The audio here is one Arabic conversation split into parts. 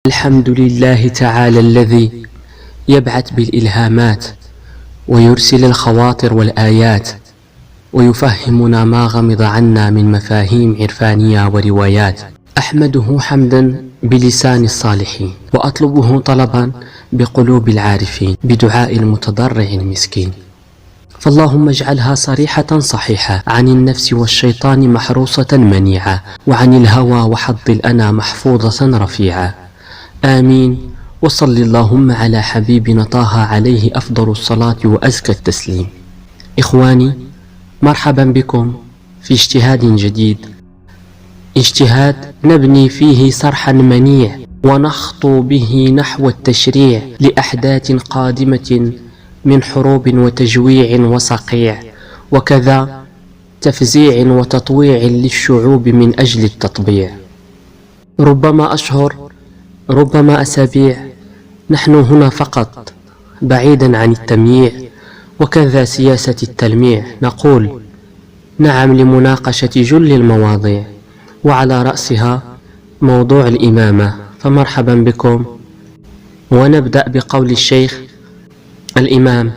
الحمد لله تعالى الذي يبعث بالإلهامات ويرسل الخواطر والآيات ويفهمنا ما غمض عنا من مفاهيم عرفانية وروايات. أحمده حمدا بلسان الصالحين وأطلبه طلبا بقلوب العارفين بدعاء المتضرع المسكين. فاللهم اجعلها صريحة صحيحة عن النفس والشيطان محروسة منيعة وعن الهوى وحظ الأنا محفوظة رفيعة. آمين. وصل اللهم على حبيبنا طه عليه أفضل الصلاة وأزكى التسليم. إخواني، مرحبا بكم في اجتهاد جديد، اجتهاد نبني فيه صرحا منيع ونخطو به نحو التشريع لأحداث قادمة من حروب وتجويع وصقيع، وكذا تفزيع وتطويع للشعوب من أجل التطبيع. ربما أشهر، ربما أسابيع، نحن هنا فقط بعيدا عن التمييع وكذا سياسة التلميع. نقول نعم لمناقشة جل المواضيع، وعلى رأسها موضوع الإمامة. فمرحبا بكم، ونبدأ بقول الشيخ الإمام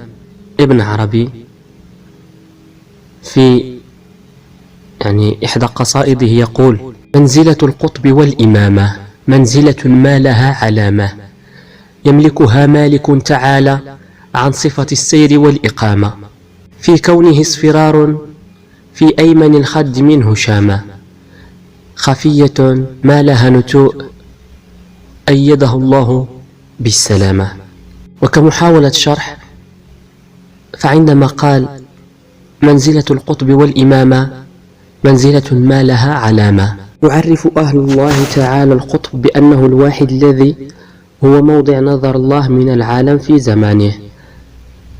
ابن عربي في إحدى قصائده يقول: منزلة القطب والإمامة منزلة ما لها علامة، يملكها مالك تعالى عن صفة السير والإقامة، في كونه اصفرار في أيمن الخد منه شامة، خفية ما لها نتوء أيده الله بالسلامة. وكمحاولة شرح، فعندما قال منزلة القطب والإمامة منزلة ما لها علامة، يعرف أهل الله تعالى القطب بأنه الواحد الذي هو موضع نظر الله من العالم في زمانه،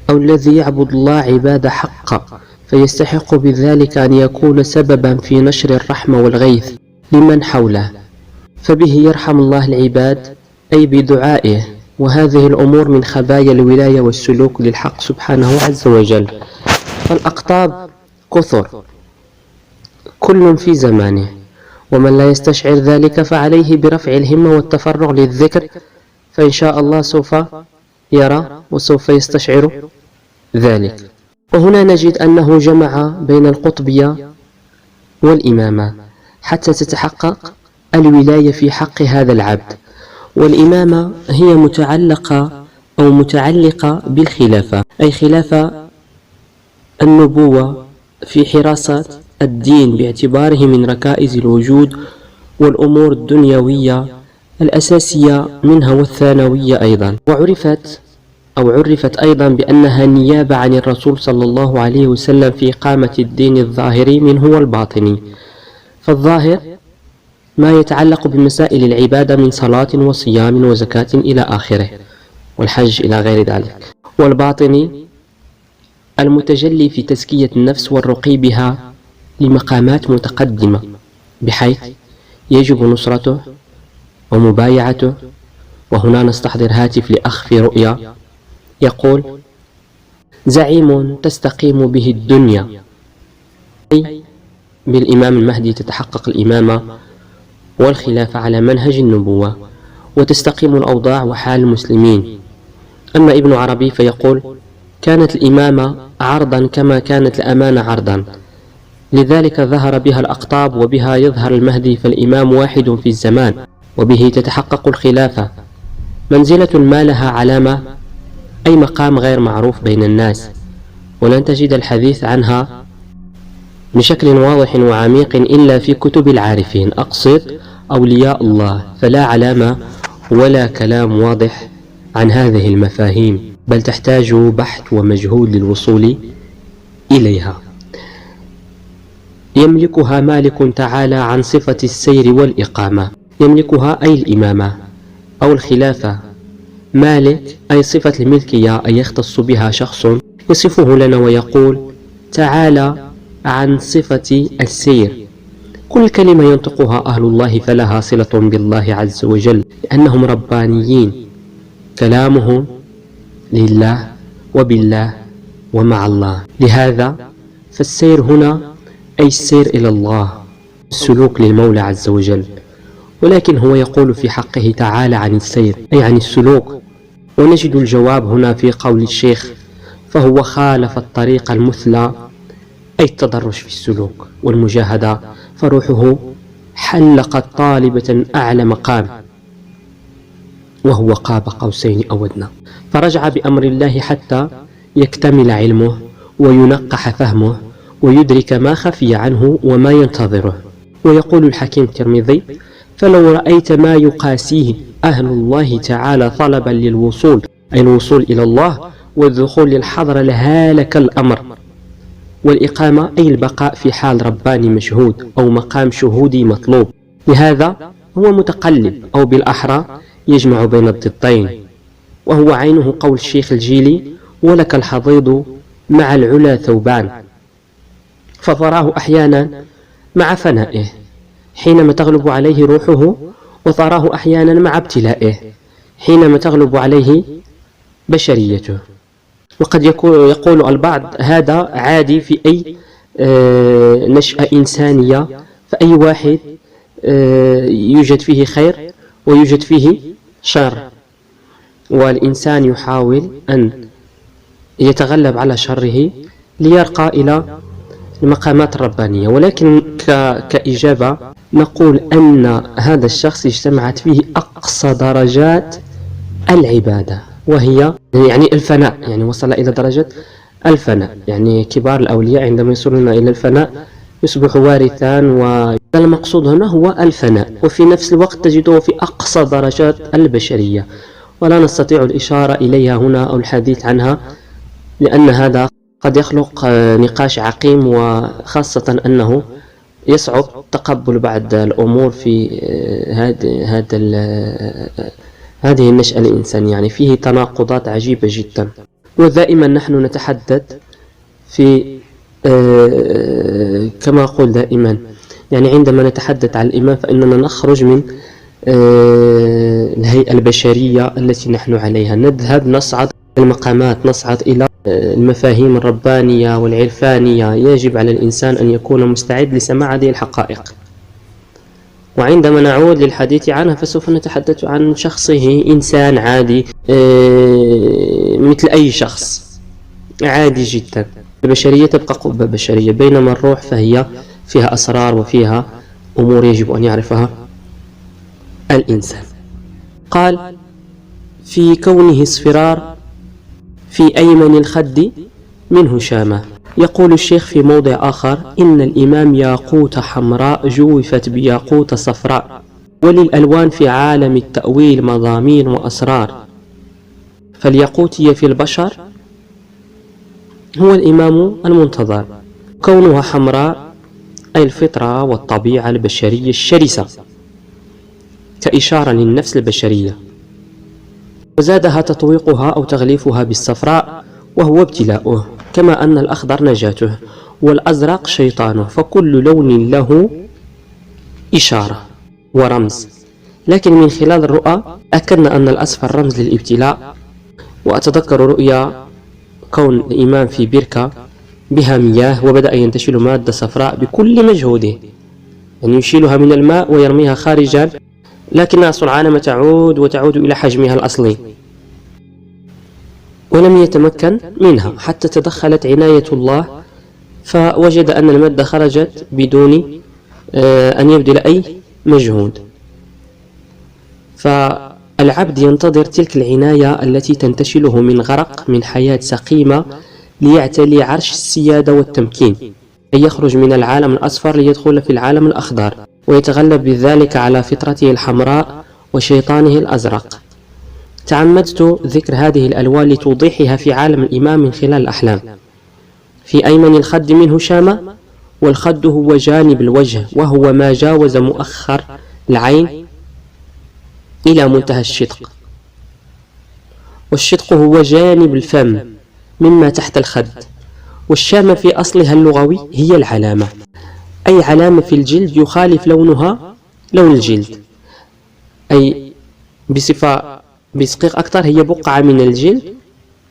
أو الذي يعبد الله عبادة حق، فيستحق بذلك أن يكون سببا في نشر الرحمة والغيث لمن حوله، فبه يرحم الله العباد أي بدعائه. وهذه الأمور من خبايا الولاية والسلوك للحق سبحانه عز وجل. فالأقطاب كثر كل في زمانه، ومن لا يستشعر ذلك فعليه برفع الهمة والتفرغ للذكر، فإن شاء الله سوف يرى وسوف يستشعر ذلك. وهنا نجد أنه جمع بين القطبية والإمامة حتى تتحقق الولاية في حق هذا العبد. والإمامة هي متعلقة أو متعلقة بالخلافة، أي خلافة النبوة في حراسة الدين باعتباره من ركائز الوجود والأمور الدنيوية الأساسية منها والثانوية أيضا. وعرفت أيضا بأنها نيابة عن الرسول صلى الله عليه وسلم في إقامة الدين الظاهري منه والباطني. فالظاهر ما يتعلق بمسائل العبادة من صلاة وصيام وزكاة إلى آخره، والحج إلى غير ذلك. والباطني المتجلي في تزكية النفس والرقي بها لمقامات متقدمة، بحيث يجب نصرته ومبايعته. وهنا نستحضر هاتف لأخ في رؤيا يقول: زعيم تستقيم به الدنيا، أي بالإمام المهدي تتحقق الإمامة والخلافة على منهج النبوة، وتستقيم الأوضاع وحال المسلمين. أما ابن عربي فيقول: كانت الإمامة عرضا كما كانت الأمانة عرضا، لذلك ظهر بها الأقطاب وبها يظهر المهدي، فالإمام واحد في الزمان وبه تتحقق الخلافة. منزلة ما لها علامة أي مقام غير معروف بين الناس، ولن تجد الحديث عنها بشكل واضح وعميق إلا في كتب العارفين، أقصد أولياء الله، فلا علامة ولا كلام واضح عن هذه المفاهيم، بل تحتاج بحث ومجهود للوصول إليها. يملكها مالك تعالى عن صفة السير والإقامة، يملكها أي الإمامة أو الخلافة. مالك أي صفة الملكية، أي يختص بها شخص يصفه لنا ويقول تعالى عن صفة السير. كل كلمة ينطقها أهل الله فلها صلة بالله عز وجل، لأنهم ربانيين، كلامهم لله وبالله ومع الله. لهذا فالسير هنا أي السير إلى الله، السلوك للمولى عز وجل. ولكن هو يقول في حقه تعالى عن السير أي عن السلوك. ونجد الجواب هنا في قول الشيخ: فهو خالف الطريق المثلى أي التدرج في السلوك والمجاهدة، فروحه حلقت طالبة أعلى مقام وهو قاب قوسين أو أدنى، فرجع بأمر الله حتى يكتمل علمه وينقح فهمه ويدرك ما خفي عنه وما ينتظره. ويقول الحكيم الترمذي: فلو رأيت ما يقاسيه أهل الله تعالى طلبا للوصول أي الوصول إلى الله والدخول للحضرة لهالك الأمر. والإقامة أي البقاء في حال رباني مشهود أو مقام شهودي مطلوب، لهذا هو متقلب أو بالأحرى يجمع بين الضدين، وهو عينه قول الشيخ الجيلي: ولك الحضيض مع العلا ثوبان، فتراه أحيانا مع فنائه حينما تغلب عليه روحه، وتراه أحيانا مع ابتلائه حينما تغلب عليه بشريته. وقد يقول البعض هذا عادي في أي نشأة إنسانية، فأي واحد يوجد فيه خير ويوجد فيه شر، والإنسان يحاول أن يتغلب على شره ليرقى إلى المقامات الربانية. ولكن كإجابة نقول أن هذا الشخص اجتمعت فيه أقصى درجات العبادة، وهي يعني الفناء، يعني وصل إلى درجة الفناء. يعني كبار الأولياء عندما يصلون إلى الفناء يصبح وارثا، والمقصود هنا هو الفناء، وفي نفس الوقت تجده في أقصى درجات البشرية، ولا نستطيع الإشارة إليها هنا أو الحديث عنها، لأن هذا قد يخلق نقاش عقيم، وخاصة أنه يصعب تقبل بعض الأمور في هذه النشأة الإنسانية، يعني فيه تناقضات عجيبة جدا. ودائما نحن نتحدث في كما أقول دائما، يعني عندما نتحدث عن الإيمان فإننا نخرج من الهيئة البشرية التي نحن عليها، نذهب نصعد المقامات، نصعد إلى المفاهيم الربانية والعرفانية. يجب على الإنسان أن يكون مستعد لسماع هذه الحقائق، وعندما نعود للحديث عنها فسوف نتحدث عن شخصه إنسان عادي مثل أي شخص عادي جدا. البشرية تبقى قبة بشرية، بينما الروح فهي فيها أسرار وفيها أمور يجب أن يعرفها الإنسان. قال: في كونه اصفرار في أيمن الخد منه شامة. يقول الشيخ في موضع آخر: إن الإمام ياقوت حمراء جوفت بياقوت صفراء، وللألوان في عالم التأويل مضامين وأسرار، فالياقوتية في البشر هو الإمام المنتظر. كونها حمراء أي الفطرة والطبيعة البشرية الشرسة كإشارة للنفس البشرية، وزادها تطويقها أو تغليفها بالصفراء وهو ابتلاؤه، كما أن الأخضر نجاته والأزرق شيطانه، فكل لون له إشارة ورمز. لكن من خلال الرؤى أكدنا أن الأصفر رمز للابتلاء. وأتذكر رؤيا كون الإمام في بركة بها مياه، وبدأ ينتشل مادة صفراء بكل مجهوده، يعني يشيلها من الماء ويرميها خارجا، لكنها سرعان ما تعود إلى حجمها الأصلي، ولم يتمكن منها حتى تدخلت عناية الله فوجد أن المادة خرجت بدون أن يبذل أي مجهود. فالعبد ينتظر تلك العناية التي تنتشله من غرق من حياة سقيمة ليعتلي عرش السيادة والتمكين، أي يخرج من العالم الأصفر ليدخل في العالم الأخضر، ويتغلب بذلك على فطرته الحمراء وشيطانه الأزرق. تعمدت ذكر هذه الألوان لتوضيحها في عالم الإمام من خلال الأحلام. في أيمن الخد منه شامة، والخد هو جانب الوجه، وهو ما جاوز مؤخر العين إلى منتهى الشدق، والشدق هو جانب الفم مما تحت الخد. والشامة في أصلها اللغوي هي العلامة، أي علامة في الجلد يخالف لونها لون الجلد، أي بصفة بدقيق أكثر هي بقعة من الجلد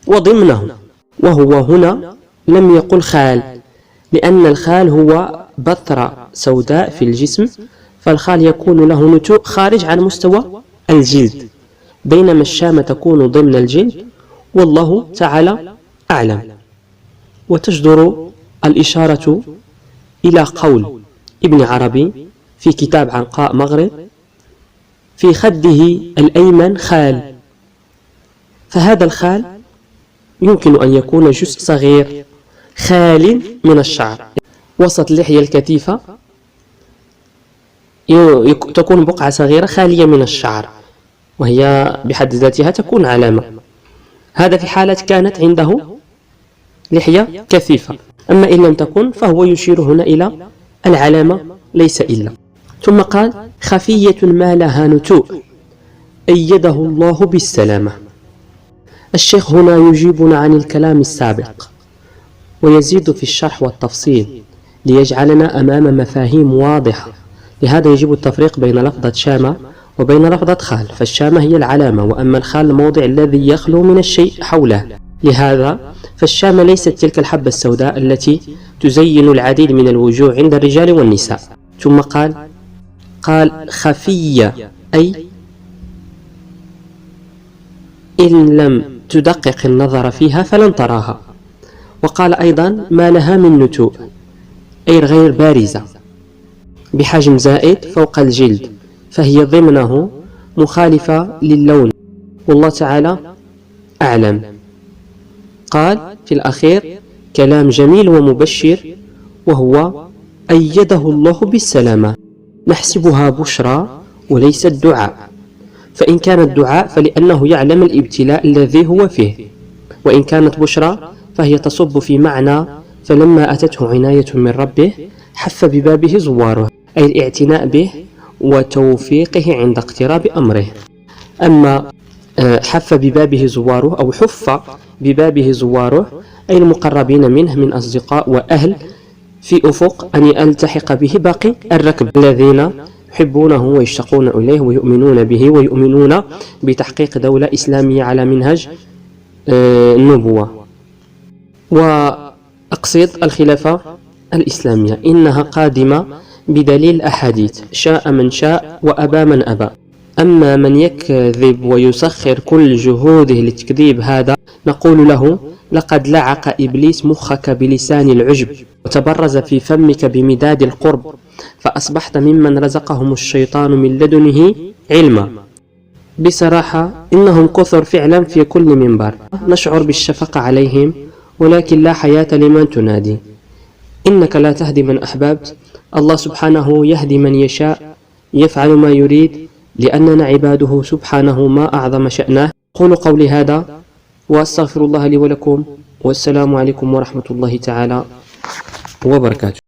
وضمنه. وهو هنا لم يقل خال، لأن الخال هو بثرة سوداء في الجسم، فالخال يكون له نتوء خارج عن مستوى الجلد، بينما الشامة تكون ضمن الجلد، والله تعالى أعلم. وتجدر الإشارة إلى قول ابن عربي في كتاب عنقاء مغرب: في خده الأيمن خال. فهذا الخال يمكن أن يكون جزء صغير خال من الشعر. وسط اللحية الكثيفة تكون بقعة صغيرة خالية من الشعر، وهي بحد ذاتها تكون علامة. هذا في حالة كانت عنده لحية كثيفة. أما إن لم تكن فهو يشير هنا إلى العلامة ليس إلا. ثم قال: خفية ما لها نتوء أيده الله بالسلامة. الشيخ هنا يجيبنا عن الكلام السابق ويزيد في الشرح والتفصيل ليجعلنا أمام مفاهيم واضحة. لهذا يجب التفريق بين لفظة شامة وبين لفظة خال. فالشامة هي العلامة، وأما الخال الموضع الذي يخلو من الشيء حوله. لهذا فالشامة ليست تلك الحبة السوداء التي تزين العديد من الوجوه عند الرجال والنساء. ثم قال خفية، أي إن لم تدقق النظر فيها فلن تراها. وقال أيضا ما لها من نتوء، أي غير بارزة بحجم زائد فوق الجلد، فهي ضمنه مخالفة للون، والله تعالى أعلم. قال في الأخير كلام جميل ومبشر، وهو أيده الله بالسلامة. نحسبها بشرى وليس الدعاء، فإن كان الدعاء فلأنه يعلم الابتلاء الذي هو فيه، وإن كانت بشرى فهي تصب في معنى فلما أتته عناية من ربه حف ببابه زواره، أي الاعتناء به وتوفيقه عند اقتراب أمره. أما حف ببابه زواره أو حف ببابه زواره أي المقربين منه من أصدقاء وأهل في أفق أن يلتحق به باقي الركب الذين يحبونه ويشتاقون إليه ويؤمنون به ويؤمنون بتحقيق دولة إسلامية على منهج النبوة. وأقصد الخلافة الإسلامية إنها قادمة بدليل الأحاديث، شاء من شاء وأبى من أبى. أما من يكذب ويسخر كل جهوده للتكذيب هذا نقول له لقد لعق إبليس مخك بلسان العجب وتبرز في فمك بمداد القرب، فأصبحت ممن رزقهم الشيطان من لدنه علما. بصراحة إنهم كثر فعلا في كل منبر، نشعر بالشفقة عليهم ولكن لا حياة لمن تنادي. إنك لا تهدي من أحببت، الله سبحانه يهدي من يشاء، يفعل ما يريد، لأننا عباده سبحانه ما أعظم شأنه. قولوا قولي هذا وأستغفر الله لي ولكم، والسلام عليكم ورحمة الله تعالى وبركاته.